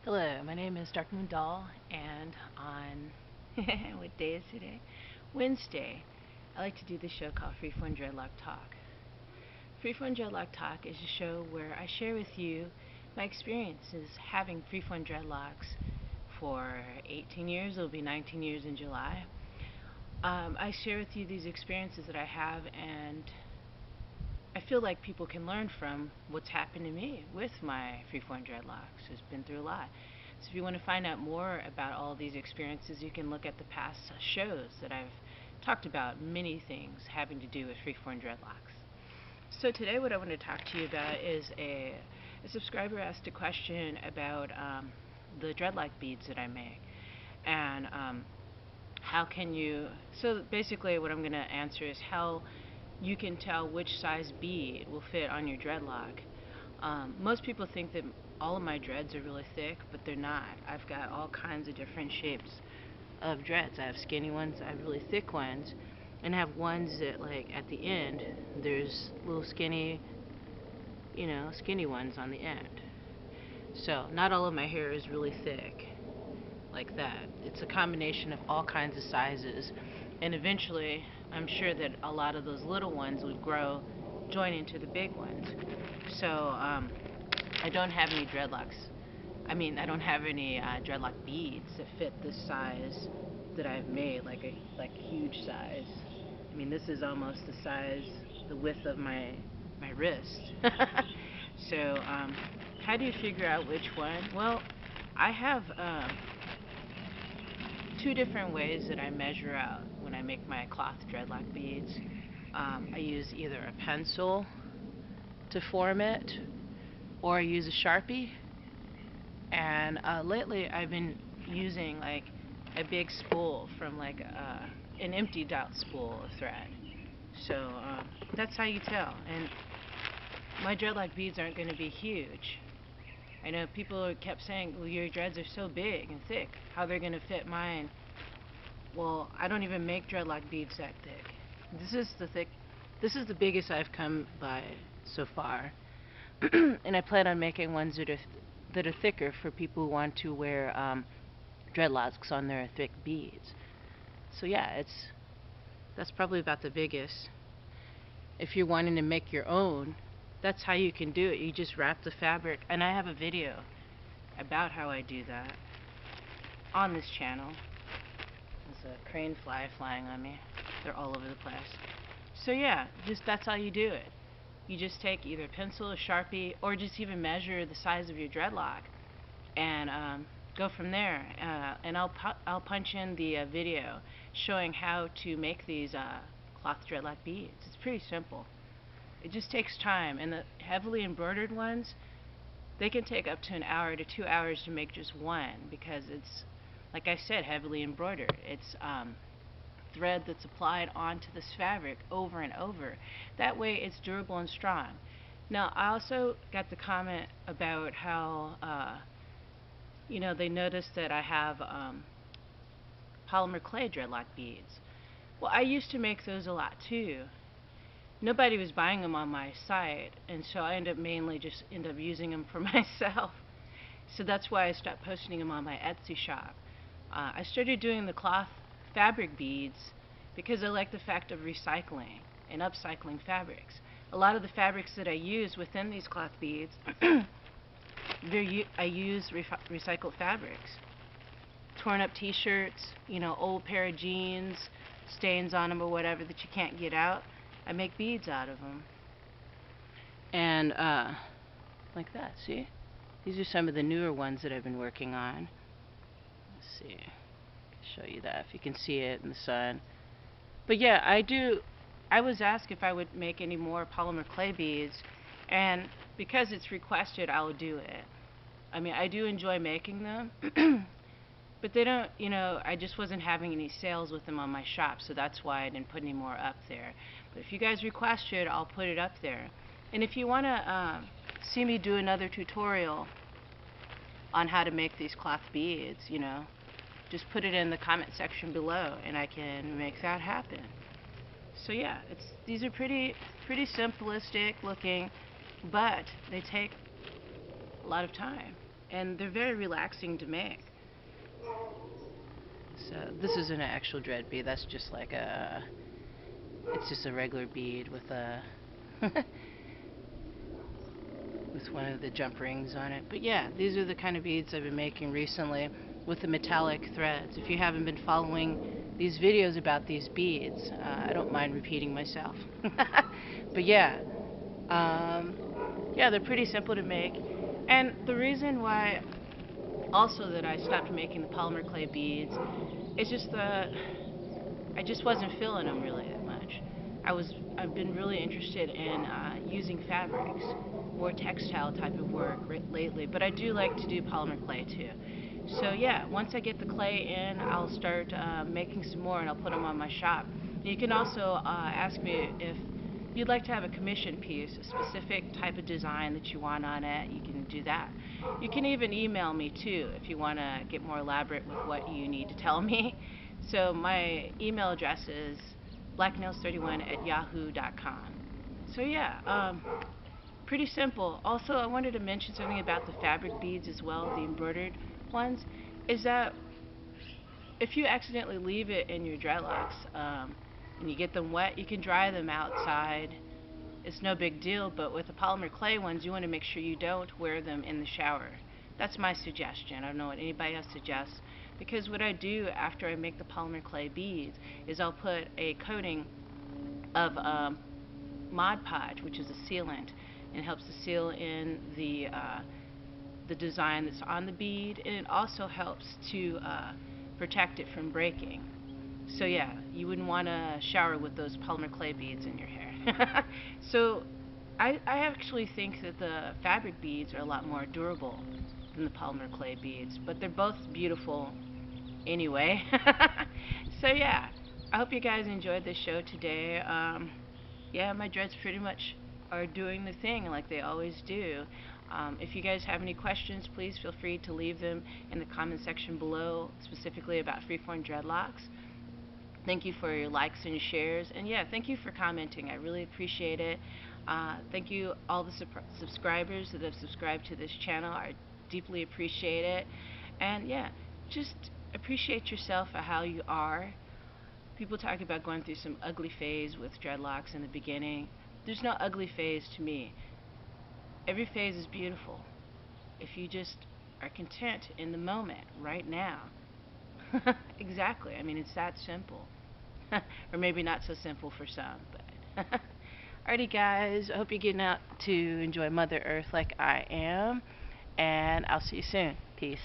Hello, my name is Darkmoon Doll, and on what day is today? Wednesday. I like to do this show called Freeform Dreadlock Talk. Freeform Dreadlock Talk is a show where I share with you my experiences having freeform dreadlocks for 18 years. It'll be 19 years in July. I share with you these experiences that I have, and I feel like people can learn from what's happened to me with my freeform dreadlocks. It's been through a lot. So if you want to find out more about all these experiences, you can look at the past shows that I've talked about many things having to do with freeform dreadlocks. So today what I want to talk to you about is a subscriber asked a question about the dreadlock beads that I make. And how can you, so basically what I'm going to answer is how you can tell which size bead will fit on your dreadlock. Most people think that all of my dreads are really thick, but they're not. I've got all kinds of different shapes of dreads. I have skinny ones, I have really thick ones, and I have ones that, like, at the end, there's little skinny, skinny ones on the end. So not all of my hair is really thick like that. It's a combination of all kinds of sizes, and eventually I'm sure that a lot of those little ones would grow, join into the big ones. So I don't have any dreadlocks. I don't have any dreadlock beads that fit this size that I've made, like a huge size. This is almost the size, the width of my wrist. So how do you figure out which one? Well, I have two different ways that I measure out when I make my cloth dreadlock beads. I use either a pencil to form it, or I use a Sharpie. And lately I've been using like a big spool from like an empty dot spool of thread. So that's how you tell. And my dreadlock beads aren't going to be huge. I know people kept saying, well, your dreads are so big and thick, how they're going to fit mine. Well, I don't even make dreadlock beads that thick. This is the biggest I've come by so far. And I plan on making ones that are thicker for people who want to wear dreadlocks on their thick beads. So yeah, that's probably about the biggest. If you're wanting to make your own, that's how you can do it. You just wrap the fabric, and I have a video about how I do that on this channel. There's a crane fly flying on me. They're all over the place. So yeah, that's how you do it. You just take either a pencil, a Sharpie, or just even measure the size of your dreadlock, and go from there. And I'll punch in the video showing how to make these cloth dreadlock beads. It's pretty simple. It just takes time, and the heavily embroidered ones, they can take up to 1 hour to 2 hours to make just one, because it's, like I said, heavily embroidered. It's thread that's applied onto this fabric over and over. That way it's durable and strong. Now, I also got the comment about how they noticed that I have polymer clay dreadlock beads. Well, I used to make those a lot too. Nobody was buying them on my site, and so I end up using them for myself. So that's why I stopped posting them on my Etsy shop. I started doing the cloth fabric beads because I like the fact of recycling and upcycling fabrics. A lot of the fabrics that I use within these cloth beads, I use recycled fabrics. Torn up t-shirts, old pair of jeans, stains on them or whatever that you can't get out, I make beads out of them. And like that, see? These are some of the newer ones that I've been working on. Let's see. Show you that if you can see it in the sun. But yeah, I was asked if I would make any more polymer clay beads, and because it's requested, I'll do it. I do enjoy making them, but they don't, I just wasn't having any sales with them on my shop, so that's why I didn't put any more up there. But if you guys request it, I'll put it up there. And if you want to see me do another tutorial on how to make these cloth beads, just put it in the comment section below, and I can make that happen. So yeah, these are pretty simplistic looking, but they take a lot of time. and they're very relaxing to make. So this isn't an actual dread bead. That's just like it's just a regular bead with a with one of the jump rings on it. But yeah, these are the kind of beads I've been making recently with the metallic threads. If you haven't been following these videos about these beads, I don't mind repeating myself. But yeah, yeah, they're pretty simple to make. And the reason why also that I stopped making the polymer clay beads is just that I just wasn't feeling them really that much. I've been really interested in using fabrics, more textile type of work lately, but I do like to do polymer clay too. So yeah, once I get the clay in, I'll start making some more and I'll put them on my shop. You can also ask me if you'd like to have a commission piece, a specific type of design that you want on it, you can do that. You can even email me too if you want to get more elaborate with what you need to tell me. So my email address is blacknails31@yahoo.com. So yeah, pretty simple. Also, I wanted to mention something about the fabric beads as well, the embroidered ones, is that if you accidentally leave it in your dreadlocks and you get them wet, you can dry them outside. It's no big deal, but with the polymer clay ones, you want to make sure you don't wear them in the shower. That's my suggestion. I don't know what anybody else suggests. Because what I do after I make the polymer clay beads is I'll put a coating of Mod Podge, which is a sealant, and it helps to seal in the design that's on the bead, and it also helps to protect it from breaking. So yeah, you wouldn't want to shower with those polymer clay beads in your hair. So I actually think that the fabric beads are a lot more durable than the polymer clay beads, but they're both beautiful anyway. So yeah, I hope you guys enjoyed this show today. Yeah, my dreads pretty much are doing the thing like they always do. If you guys have any questions, please feel free to leave them in the comment section below, specifically about Freeform Dreadlocks. Thank you for your likes and shares, and yeah, thank you for commenting. I really appreciate it. Thank you all the subscribers that have subscribed to this channel. I deeply appreciate it. And yeah, just appreciate yourself for how you are. People talk about going through some ugly phase with dreadlocks in the beginning. There's no ugly phase to me. Every phase is beautiful if you just are content in the moment, right now. Exactly. I mean, it's that simple. Or maybe not so simple for some, but alrighty guys, I hope you're getting out to enjoy Mother Earth like I am, and I'll see you soon. Peace.